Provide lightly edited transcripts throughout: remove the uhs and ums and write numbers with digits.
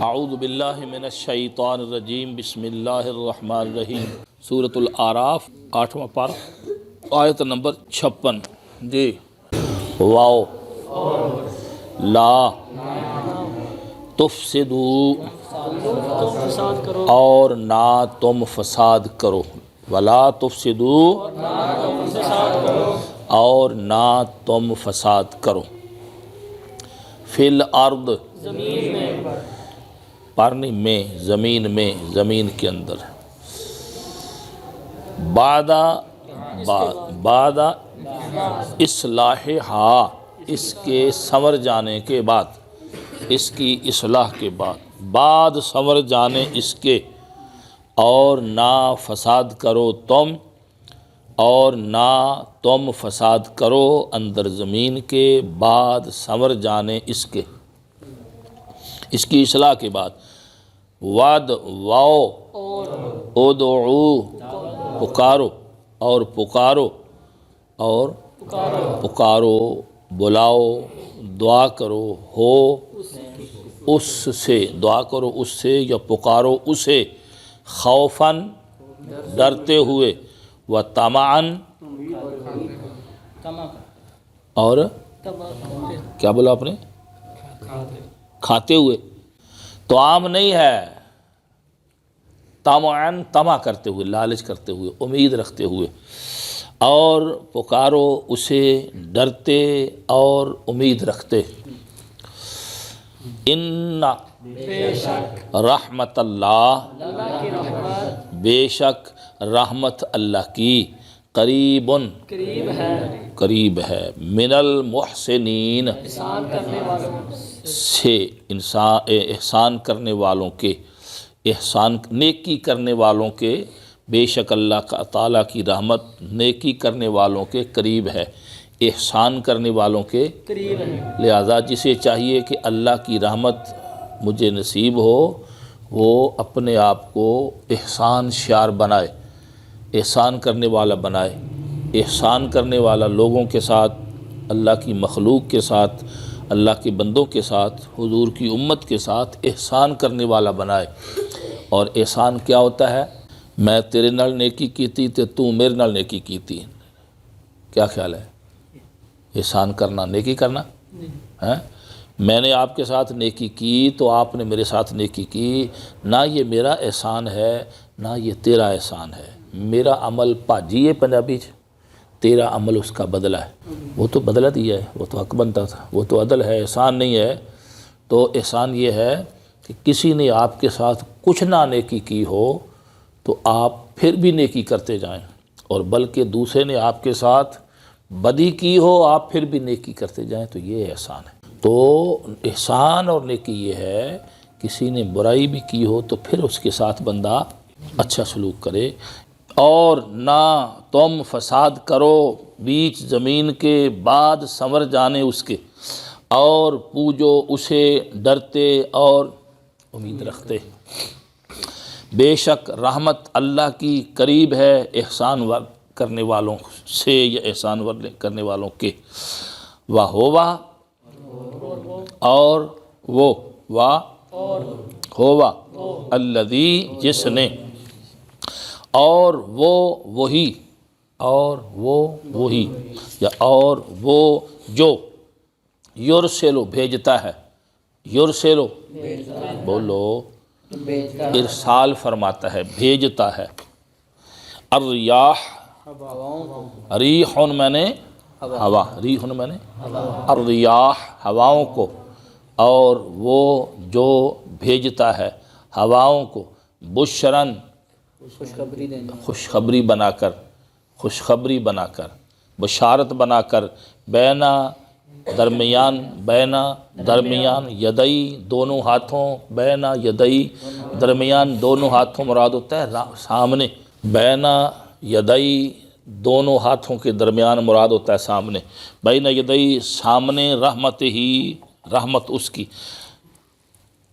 اعوذ باللہ من الشیطان الرجیم بسم اللہ الرحمن الرحیم سورۃ الاعراف 8واں پارہ آیت نمبر 56 جی واو لا تفسدو اور نہ تم فساد کرو ولا تفسدو اور نہ تم فساد کرو فی الارض پارنی میں زمین کے اندر بعد اصلاحہا اس کے سنور جانے کے بعد اس کی اصلاح کے بعد سنور جانے اس کے اور نہ فساد کرو تم اور نہ تم فساد کرو اندر زمین کے بعد سنور جانے اس کے اس کی اصلاح کے بعد وعد واو ادعو پکارو اور بلاؤ دعا کرو ہو اس سے دعا کرو اس سے یا پکارو اسے خوفاً ڈرتے ہوئے و طمعاً اور کیا بولا آپ نے کھاتے ہوئے تو عام نہیں ہے طمعاً طمع کرتے ہوئے لالچ کرتے ہوئے امید رکھتے ہوئے اور پکارو اسے ڈرتے اور امید رکھتے ان رحمت اللہ بے شک رحمت اللہ کی قریب ہے من المحسنین سے احسان کرنے والوں کے نیکی کرنے والوں کے بے شک اللہ تعالیٰ کی رحمت نیکی کرنے والوں کے قریب ہے احسان کرنے والوں کے قریب ہے لہذا جسے چاہیے کہ اللہ کی رحمت مجھے نصیب ہو وہ اپنے آپ کو احسان شیار بنائے احسان کرنے والا بنائے احسان کرنے والا لوگوں کے ساتھ اللہ کی مخلوق کے ساتھ اللہ کے بندوں کے ساتھ حضور کی امت کے ساتھ احسان کرنے والا بنائے اور احسان کیا ہوتا ہے میں تیرے نال نیکی کیتی تے تو میرے نال نیکی کیتی کیا خیال ہے احسان کرنا نیکی کرنا ہے میں نے آپ کے ساتھ نیکی کی تو آپ نے میرے ساتھ نیکی کی نہ یہ میرا احسان ہے نہ یہ تیرا احسان ہے میرا عمل پاجی ہے پنجابی تیرا عمل اس کا بدلہ ہے وہ تو بدلہ دیا ہے وہ تو حق بنتا تھا وہ تو عدل ہے احسان نہیں ہے تو احسان یہ ہے کہ کسی نے آپ کے ساتھ کچھ نہ نیکی کی ہو تو آپ پھر بھی نیکی کرتے جائیں اور بلکہ دوسرے نے آپ کے ساتھ بدی کی ہو آپ پھر بھی نیکی کرتے جائیں تو یہ احسان ہے تو احسان اور نیکی یہ ہے کسی نے برائی بھی کی ہو تو پھر اس کے ساتھ بندہ اچھا سلوک کرے اور نہ تم فساد کرو بیچ زمین کے بعد سنور جانے اس کے اور پوجو اسے ڈرتے اور امید رکھتے بے شک رحمت اللہ کی قریب ہے احسان کرنے والوں سے یا احسان کرنے والوں کے ہوا اور وہ ہوا الذی جس نے اور وہی یا اور وہ جو یرسلو بھیجتا ہے یرسلو بولو ارسال فرماتا ہے بھیجتا ہے الریاح ریحن میں نے ہوا ریحن میں نے الریاح ہواؤں کو اور وہ جو بھیجتا ہے ہواؤں کو بشرن خوشخبری بنا کر بشارت بنا کر درمیان یدئی دونوں ہاتھوں درمیان دونوں ہاتھوں مراد ہوتا ہے سامنے یدئی دونوں ہاتھوں کے درمیان مراد ہوتا ہے سامنے بین یدئی سامنے رحمت اس کی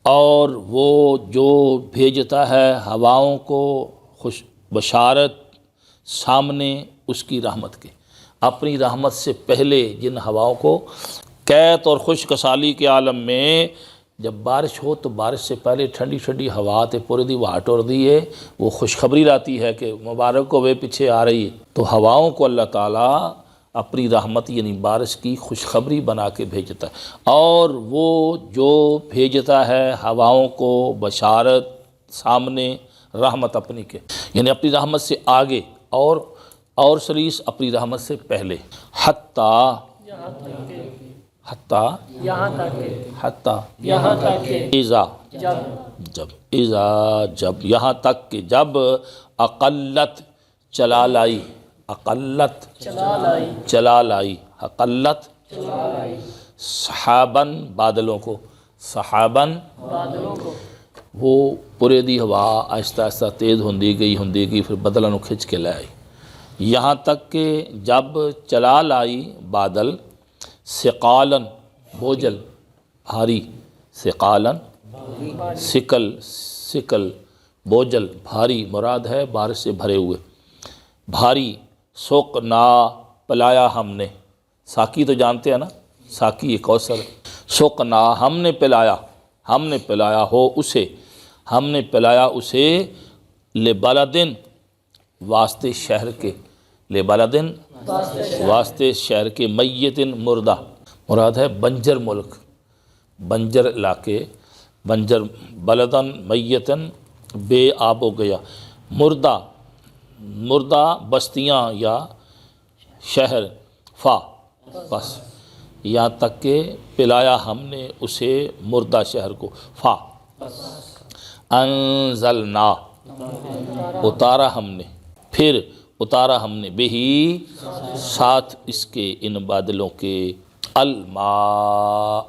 اور وہ جو بھیجتا ہے ہواؤں کو بشارت سامنے اس کی رحمت کے اپنی رحمت سے پہلے جن ہواؤں کو قیت اور خشک سالی کے عالم میں جب بارش ہو تو بارش سے پہلے ٹھنڈی ٹھنڈی ہوا تے پورے دی واٹ اور دی ہے، وہ خوشخبری لاتی ہے کہ مبارک ہوئے پیچھے آ رہی ہے۔ تو ہواؤں کو اللہ تعالیٰ اپنی رحمت یعنی بارش کی خوشخبری بنا کے بھیجتا ہے، اور وہ جو بھیجتا ہے ہواؤں کو بشارت سامنے رحمت اپنی کے، یعنی اپنی رحمت سے آگے اور سلیس اپنی رحمت سے پہلے، حتیٰ جب یہاں تک کہ جب اقلت چلا لائی سحابن بادلوں کو، وہ پورے دی ہوا آہستہ آہستہ تیز ہوندی گئی پھر بدلوں کھچ کے لے آئی، یہاں تک کہ جب چلا لائی بادل ثقالن بوجھل بھاری، ثقالن سکل بوجھل بھاری مراد ہے بارش سے بھرے ہوئے، بھاری سقنا پلایا ہم نے، ساقی تو جانتے ہیں نا، ساقی ایک کوثر، سقنا ہم نے پلایا ہو اسے، ہم نے پلایا اسے لبلدن واسطے شہر کے، لبلدن واسطے شہر کے، میتن مردہ مراد ہے بنجر ملک، بنجر علاقے، بنجر بلدن میتن بے آب ہو گیا، مردہ بستیاں یا شہر، بس یہاں تک کہ پلایا ہم نے اسے مردہ شہر کو، انزلنا اتارا ہم نے، پھر اتارا ہم نے بہی ساتھ اس کے ان بادلوں کے، الماء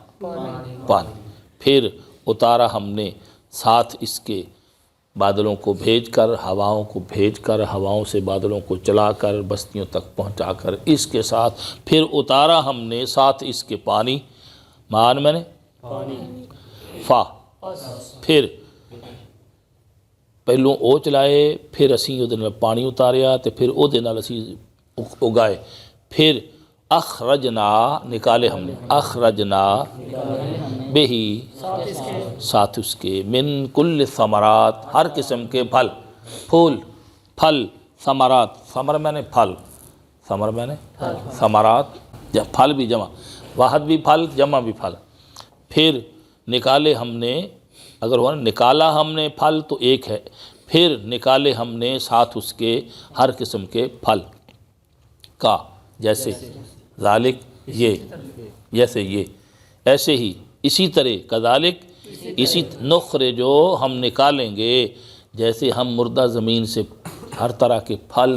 پانی، پھر اتارا ہم نے ساتھ اس کے بادلوں کو بھیج کر، ہواؤں کو بھیج کر، ہواؤں سے بادلوں کو چلا کر بستیوں تک پہنچا کر، اس کے ساتھ پھر اتارا ہم نے ساتھ اس کے پانی، مان میں نے پھر پہلوں او چلائے، پھر اسی او دے نال پانی اتاریا تے پھر او دے نال اسی اگائے، پھر اخرجنا نکالے ہم نے، اخرجنا بہی ساتھ اس کے، من کل ثمرات ہر قسم کے پھل ثمرات، ثمر میں نے پھل، ثمرات پھل بھی جمع، واحد بھی پھل جمع بھی پھل، پھر نکالے ہم نے، اگر وہ نکالا ہم نے پھل تو ایک ہے، پھر نکالے ہم نے ساتھ اس کے ہر قسم کے پھل کا، جیسے ذالک یہ، جیسے یہ، ایسے ہی اسی طرح کذالک اسی نخرجو ہم نکالیں گے، جیسے ہم مردہ زمین سے ہر طرح کے پھل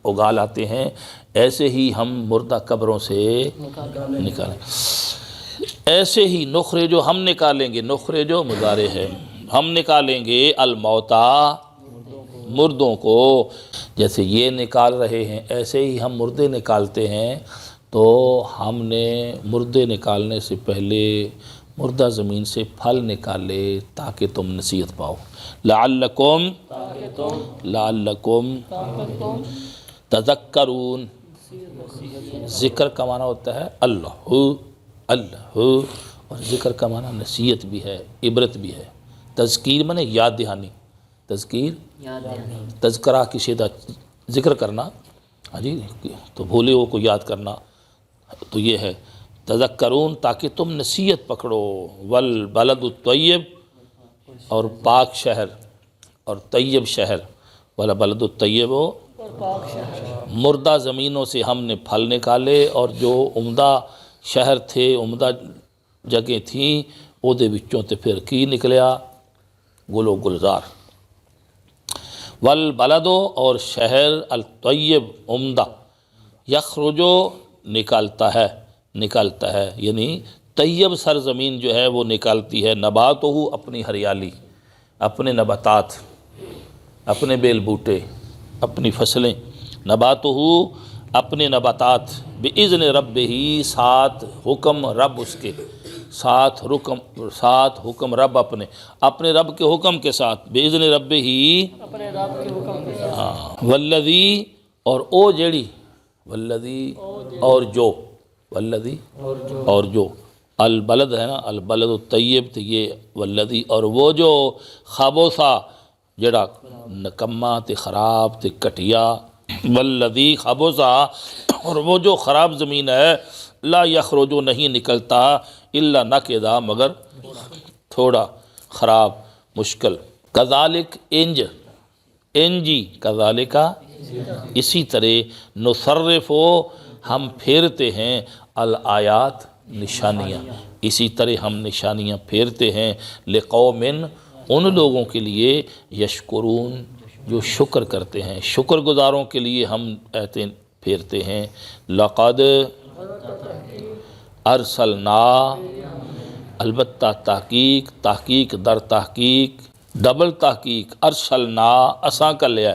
اگا لاتے ہیں، ایسے ہی ہم مردہ قبروں سے نکالیں، ایسے ہی نخرجو ہم نکالیں گے، نخرجو مضارع ہے، ہم نکالیں گے الموتا مردوں کو، جیسے یہ نکال رہے ہیں ایسے ہی ہم مردے نکالتے ہیں، تو ہم نے مردے نکالنے سے پہلے مردہ زمین سے پھل نکالے تاکہ تم نصیحت پاؤ، لعلکم تذکرون، ذکر کا معنی ہوتا ہے اللہ، اور ذکر کا معنی نصیحت بھی ہے، عبرت بھی ہے، تذکیر معنی یاد دہانی، تذکرہ کسی دا ذکر کرنا، ہاں جی، تو بھولے ہو کو یاد کرنا، تو یہ ہے تذکرون تاکہ تم نصیحت پکڑو، والبلد الطیب اور پاک شہر اور طیب شہر، والبلد الطیب مردہ زمینوں سے ہم نے پھل نکالے، اور جو عمدہ شہر تھے عمدہ جگہ تھیں او دے وچوں تے پھر کی نکلیا، گل و گلزار، والبلدو اور شہر الطیب عمدہ، یخرجو نکالتا ہے، یعنی طیب سرزمین جو ہے وہ نکالتی ہے، نباتو اپنی ہریالی، اپنے نباتات، اپنے بیل بوٹے، اپنی فصلیں، نباتو اپنے نباتات، بِإِذْنِ رَبِّهِ ساتھ حکم رب اس کے، ساتھ حکم رب اپنے رب کے حکم کے ساتھ، بِإِذْنِ رَبِّهِ اپنے رب کے حکم کے ساتھ، والذی اور او جیڑی، والذی اور جو، والذی اور جو، البلد ہے نا، البلد الطیب تو یہ والذی، اور وہ جو خبوثا جڑا نکما تے خراب تے کٹیا، والذی خبوثا، اور وہ جو خراب زمین ہے، لا یخرجو نہیں نکلتا الا نکدا مگر تھوڑا خراب مشکل، کذالک انجی کذالکا اسی طرح نصرف ہم پھیرتے ہیں الآیات نشانیاں، اسی طرح ہم نشانیاں پھیرتے ہیں لقوم ان لوگوں کے لیے یشکرون جو شکر کرتے ہیں، شکر گزاروں کے لیے ہم آیتیں پھیرتے ہیں۔ لقد ارسلنا، البتہ تحقیق در تحقیق ڈبل تحقیق، ارسلنا اساں کر لیا،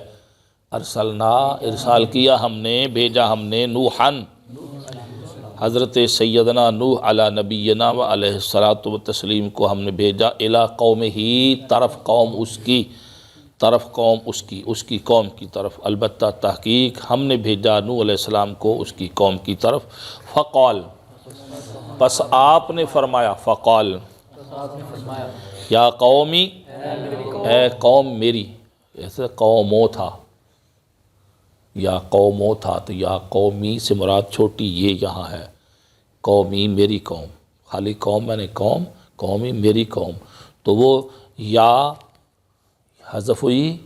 ارسلنا ارسال کیا ہم نے، بھیجا ہم نے، نوحن حضرت سیدنا نوح علی نبینا و علیہ الصلاۃ والتسلیم کو ہم نے بھیجا، الی قوم ہی طرف قوم اس کی، اس کی قوم کی طرف، البتہ تحقیق ہم نے بھیجا نوح علیہ السلام کو اس کی قوم کی طرف، فقال پس آپ نے فرمایا، فقال یا قومی اے قوم میری، ایسے قوموں تھا یا قوموں تھا تو یا قومی سے مراد چھوٹی یہ یہاں ہے، قومی میری قوم، خالی قوم میں نے قومی میری قوم، تو وہ یا حذف ہوئی،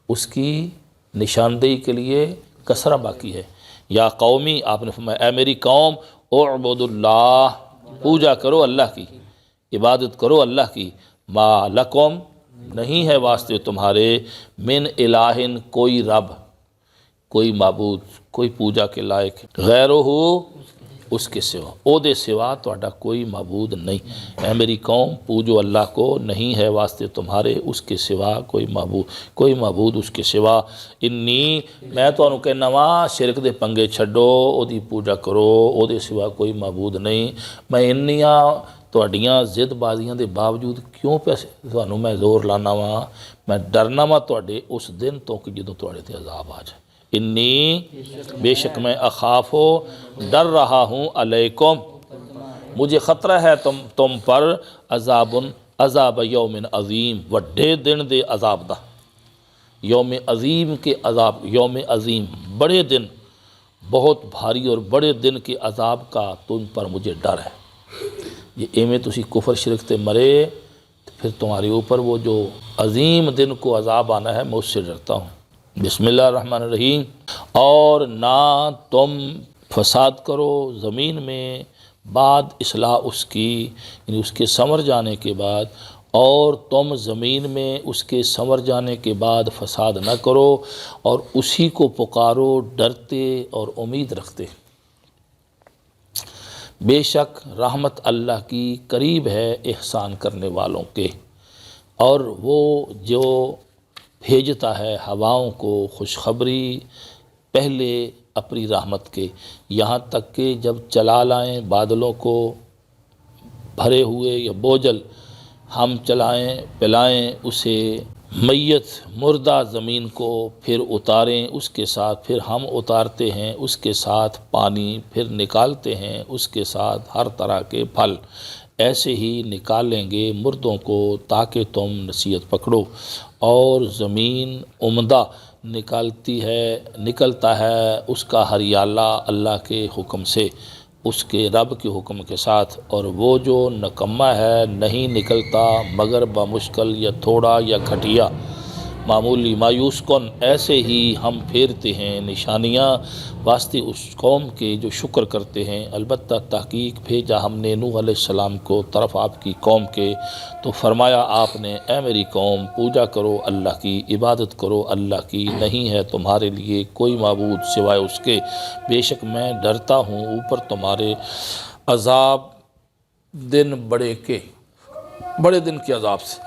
اس کی نشاندہی کے لیے کسرہ باقی ہے، یا قومی آپ نے فرمایا اے میری قوم اعبدوا اللہ، پوجا کرو اللہ کی، عبادت کرو اللہ کی، ما لکم نہیں ہے واسطے تمہارے، من الہ کوئی رب، کوئی معبود، کوئی پوجا کے لائق غیرہ اس کے سوا، او دے سوا تہاڈا کوئی معبود نہیں، اے میری قوم پوجو اللہ کو، نہیں ہے واسطے تمہارے اس کے سوا کوئی معبود اس کے سوا، انی میں تانوں کہنا وا شرک دے پنگے چھڈو، او دی پوجا کرو، او دے سوا کوئی معبود نہیں، میں انیاں تہاڈیاں ضد بازیاں دے باوجود کیوں پیسے تانوں میں زور لانا وا، میں ڈرنا وا تہاڈے اس دن تو کہ جدوں تہاڈے تے عذاب آ جائے، انی بے شک میں اخاف ڈر رہا ہوں علیکم مجھے خطرہ ہے تم پر، عذاب یوم عظیم وڈے دن دے عذاب دا، یوم عظیم کے عذاب، یوم عظیم بڑے دن، بہت بھاری اور بڑے دن کے عذاب کا تم پر مجھے ڈر ہے، یہ ایویں تسی کفر شرک تے مرے پھر تمہارے اوپر وہ جو عظیم دن کو عذاب آنا ہے میں اس سے ڈرتا ہوں۔ بسم اللہ الرحمن الرحیم، اور نہ تم فساد کرو زمین میں بعد اصلاح اس کی، یعنی اس کے ثمر جانے کے بعد، اور تم زمین میں اس کے ثمر جانے کے بعد فساد نہ کرو، اور اسی کو پکارو ڈرتے اور امید رکھتے، بے شک رحمت اللہ کی قریب ہے احسان کرنے والوں کے، اور وہ جو بھیجتا ہے ہواؤں کو خوشخبری پہلے اپنی رحمت کے، یہاں تک کہ جب چلا لائیں بادلوں کو بھرے ہوئے یا بوجھل، ہم چلائیں پلائیں اسے میت مردہ زمین کو، پھر اتاریں اس کے ساتھ، پھر ہم اتارتے ہیں اس کے ساتھ پانی، پھر نکالتے ہیں اس کے ساتھ ہر طرح کے پھل، ایسے ہی نکالیں گے مردوں کو تاکہ تم نصیحت پکڑو، اور زمین عمدہ نکلتا ہے اس کا ہریالہ اللہ کے حکم سے، اس کے رب کے حکم کے ساتھ، اور وہ جو نکمہ ہے نہیں نکلتا مگر بمشکل یا تھوڑا یا گھٹیا معمولی، مایوس کن، ایسے ہی ہم پھیرتے ہیں نشانیاں واسطے اس قوم کے جو شکر کرتے ہیں، البتہ تحقیق بھیجا ہم نے نوح علیہ السلام کو طرف آپ کی قوم کے، تو فرمایا آپ نے اے میری قوم پوجا کرو اللہ کی، عبادت کرو اللہ کی، نہیں ہے تمہارے لیے کوئی معبود سوائے اس کے، بے شک میں ڈرتا ہوں اوپر تمہارے عذاب بڑے دن کے عذاب سے۔